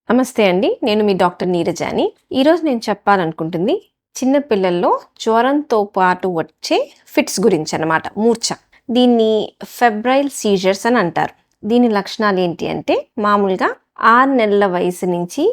నమస్తే అండి. నేను మీ డాక్టర్ నీరజాని. ఈరోజు నేను చెప్పాలనుకుంటుంది చిన్న పిల్లల్లో జ్వరంతో పాటు వచ్చే ఫిట్స్ గురించనమాట. మూర్ఛ. దీన్ని ఫెబ్రైల్ సీజర్స్ అని అంటారు. దీని లక్షణాలు ఏంటి అంటే మామూలుగా 6 నెలల వయసు నుంచి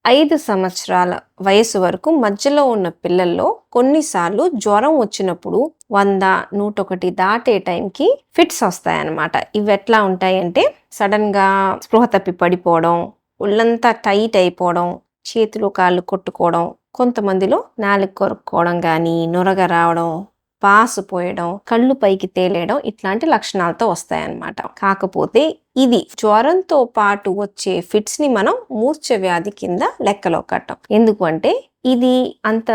5 సంవత్సరాల వయసు వరకు మధ్యలో ఉన్న పిల్లల్లో కొన్నిసార్లు జ్వరం వచ్చినప్పుడు 100, 101 దాటే టైంకి ఫిట్స్ వస్తాయన్నమాట. ఇవి ఎట్లా ఉంటాయంటే సడన్‌గా స్పృహ తప్పి పడిపోవడం, ఒళ్ళంతా టైట్ అయిపోవడం, చేతులు కాళ్ళు కొట్టుకోవడం, కొంతమందిలో నాలుక కొరుక్కోవడం కానీ, నొరగ రావడం, పాసు పోయడం, కళ్ళు పైకి తేలేయడం ఇట్లాంటి లక్షణాలతో వస్తాయన్నమాట. కాకపోతే ఇది జ్వరంతో పాటు వచ్చే ఫిట్స్ ని మనం మూర్ఛ వ్యాధి కింద లెక్కలో కట్టాం. ఎందుకు అంటే ఇది అంత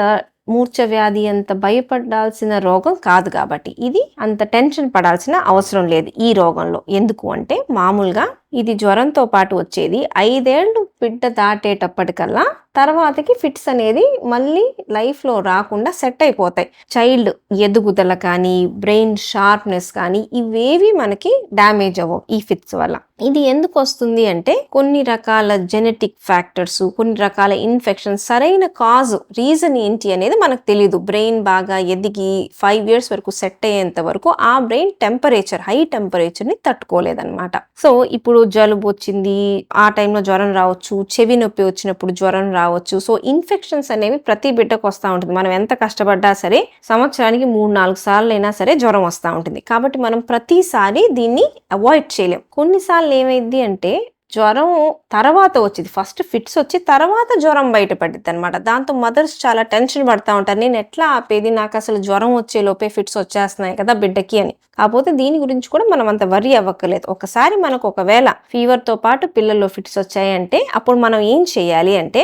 మూర్ఛ వ్యాధి అంత భయపడాల్సిన రోగం కాదు కాబట్టి, ఇది అంత టెన్షన్ పడాల్సిన అవసరం లేదు ఈ రోగంలో. ఎందుకు అంటే మామూలుగా ఇది జ్వరంతో పాటు వచ్చేది 5 ఏళ్ళు బిడ్డ దాటేటప్పటికల్లా తర్వాతకి ఫిట్స్ అనేది మళ్ళీ లైఫ్లో రాకుండా సెట్ అయిపోతాయి. చైల్డ్ ఎదుగుదల కానీ, బ్రెయిన్ షార్ప్నెస్ కానీ ఇవేవి మనకి డ్యామేజ్ అవ్వవు ఈ ఫిట్స్ వల్ల. ఇది ఎందుకు వస్తుంది అంటే కొన్ని రకాల జెనెటిక్ ఫ్యాక్టర్స్, కొన్ని రకాల ఇన్ఫెక్షన్, సరైన కాజ్ రీజన్ ఏంటి అనేది మనకు తెలియదు. బ్రెయిన్ బాగా ఎదిగి 5 years వరకు సెట్ అయ్యేంత వరకు ఆ బ్రెయిన్ టెంపరేచర్, హై టెంపరేచర్ని తట్టుకోలేదన్నమాట. సో ఇప్పుడు జలుబు వచ్చింది, ఆ టైంలో జ్వరం రావచ్చు, చెవి నొప్పి వచ్చినప్పుడు జ్వరం రావచ్చు. సో ఇన్ఫెక్షన్స్ అనేవి ప్రతి బిడ్డకు వస్తూ ఉంటుంది. మనం ఎంత కష్టపడ్డా సరే సంవత్సరానికి 3-4 సార్లు అయినా సరే జ్వరం వస్తూ ఉంటుంది. కాబట్టి మనం ప్రతిసారి దీన్ని అవాయిడ్ చేయలేం. కొన్నిసార్లు ఏమైంది అంటే జ్వరం తర్వాత వచ్చింది, ఫస్ట్ ఫిట్స్ వచ్చి తర్వాత జ్వరం బయటపడింది అనమాట. దాంతో మదర్స్ చాలా టెన్షన్ పడతా ఉంటారు, నేను ఎట్లా ఆపేది, నాకు అసలు జ్వరం వచ్చే లోపే ఫిట్స్ వచ్చేస్తున్నాయి కదా బిడ్డకి అని. కాకపోతే దీని గురించి కూడా మనం అంత వరి అవ్వక్కర్లేదు. ఒకసారి మనకు ఒకవేళ ఫీవర్తో పాటు పిల్లల్లో ఫిట్స్ వచ్చాయంటే అప్పుడు మనం ఏం చేయాలి అంటే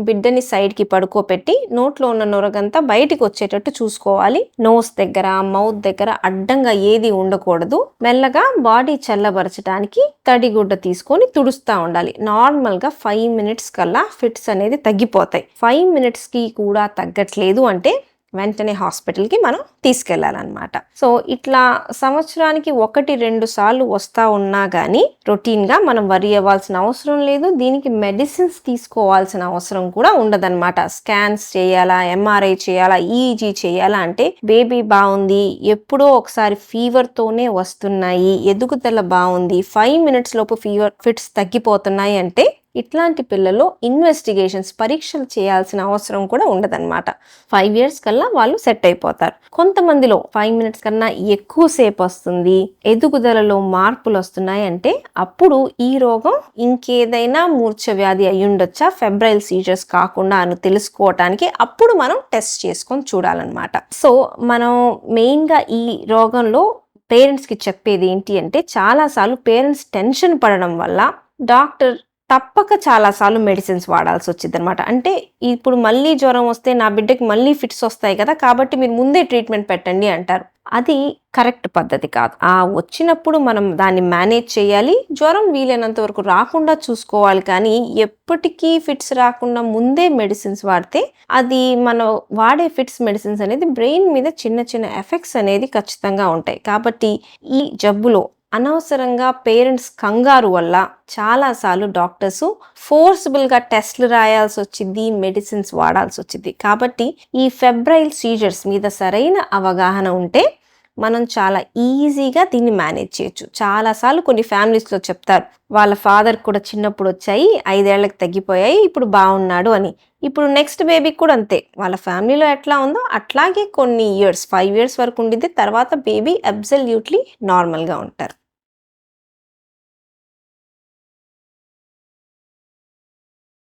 బిడ్డని సైడ్కి పడుకోపెట్టి నోట్లో ఉన్న నొరగంతా బయటికి వచ్చేటట్టు చూసుకోవాలి. నోస్ దగ్గర, మౌత్ దగ్గర అడ్డంగా ఏది ఉండకూడదు. మెల్లగా బాడీ చల్లబరచడానికి తడిగుడ్డ తీసుకొని తుడుస్తూ ఉండాలి. నార్మల్గా 5 minutes కల్లా ఫిట్స్ అనేది తగ్గిపోతాయి. 5 minutesకి కూడా తగ్గట్లేదు అంటే వెంటనే హాస్పిటల్కి మనం తీసుకెళ్ళాలన్నమాట. సో ఇట్లా సంవత్సరానికి 1-2 సార్లు వస్తూ ఉన్నా కానీ రొటీన్గా మనం వరి అవ్వాల్సిన అవసరం లేదు. దీనికి మెడిసిన్స్ తీసుకోవాల్సిన అవసరం కూడా ఉండదన్నమాట. స్కాన్స్ చేయాలా, MRI చేయాలా, EEG చేయాలా అంటే బేబీ బాగుంది, ఎప్పుడో ఒకసారి ఫీవర్తోనే వస్తున్నాయి, ఎదుగుదల బాగుంది, 5 minutes లోపు ఫిట్స్ తగ్గిపోతున్నాయి అంటే ఇట్లాంటి పిల్లల్లో ఇన్వెస్టిగేషన్స్, పరీక్షలు చేయాల్సిన అవసరం కూడా ఉండదన్నమాట. 5 years కల్లా వాళ్ళు సెట్ అయిపోతారు. కొంతమందిలో 5 minutes కన్నా ఎక్కువసేపు వస్తుంది, ఎదుగుదలలో మార్పులు వస్తున్నాయి అంటే అప్పుడు ఈ రోగం ఇంకేదైనా మూర్ఛ వ్యాధి అయ్యుండొచ్చా, ఫెబ్రైల్ సీజర్స్ కాకుండా అని తెలుసుకోవటానికి అప్పుడు మనం టెస్ట్ చేసుకొని చూడాలన్నమాట. సో మనం మెయిన్గా ఈ రోగంలో పేరెంట్స్కి చెప్పేది ఏంటి అంటే చాలాసార్లు పేరెంట్స్ టెన్షన్ పడడం వల్ల డాక్టర్ తప్పక చాలాసార్లు మెడిసిన్స్ వాడాల్సి వచ్చింది అనమాట. అంటే ఇప్పుడు మళ్ళీ జ్వరం వస్తే నా బిడ్డకి మళ్ళీ ఫిట్స్ వస్తాయి కదా, కాబట్టి మీరు ముందే ట్రీట్మెంట్ పెట్టండి అంటారు. అది కరెక్ట్ పద్ధతి కాదు. వచ్చినప్పుడు మనం దాన్ని మేనేజ్ చేయాలి, జ్వరం వీలైనంత వరకు రాకుండా చూసుకోవాలి. కానీ ఎప్పటికీ ఫిట్స్ రాకుండా ముందే మెడిసిన్స్ వాడితే అది మనం వాడే ఫిట్స్ మెడిసిన్స్ అనేది బ్రెయిన్ మీద చిన్న చిన్న ఎఫెక్ట్స్ అనేది ఖచ్చితంగా ఉంటాయి. కాబట్టి ఈ జబ్బులో అనవసరంగా పేరెంట్స్ కంగారు వల్ల చాలాసార్లు డాక్టర్స్ ఫోర్స్బుల్గా టెస్ట్లు రాయాల్సి వచ్చింది, మెడిసిన్స్ వాడాల్సి వచ్చింది. కాబట్టి ఈ ఫెబ్రైల్ సీజర్స్ మీద సరైన అవగాహన ఉంటే మనం చాలా ఈజీగా దీన్ని మేనేజ్ చేయొచ్చు. చాలాసార్లు కొన్ని ఫ్యామిలీస్లో చెప్తారు వాళ్ళ ఫాదర్ కూడా చిన్నప్పుడు వచ్చాయి, 5 ఏళ్లకు తగ్గిపోయాయి, ఇప్పుడు బాగున్నాడు అని. ఇప్పుడు నెక్స్ట్ బేబీకి కూడా అంతే, వాళ్ళ ఫ్యామిలీలో ఎట్లా ఉందో అట్లాగే కొన్ని ఇయర్స్, 5 years వరకు ఉండిద్ది, తర్వాత బేబీ అబ్సల్యూట్లీ నార్మల్గా ఉంటారు.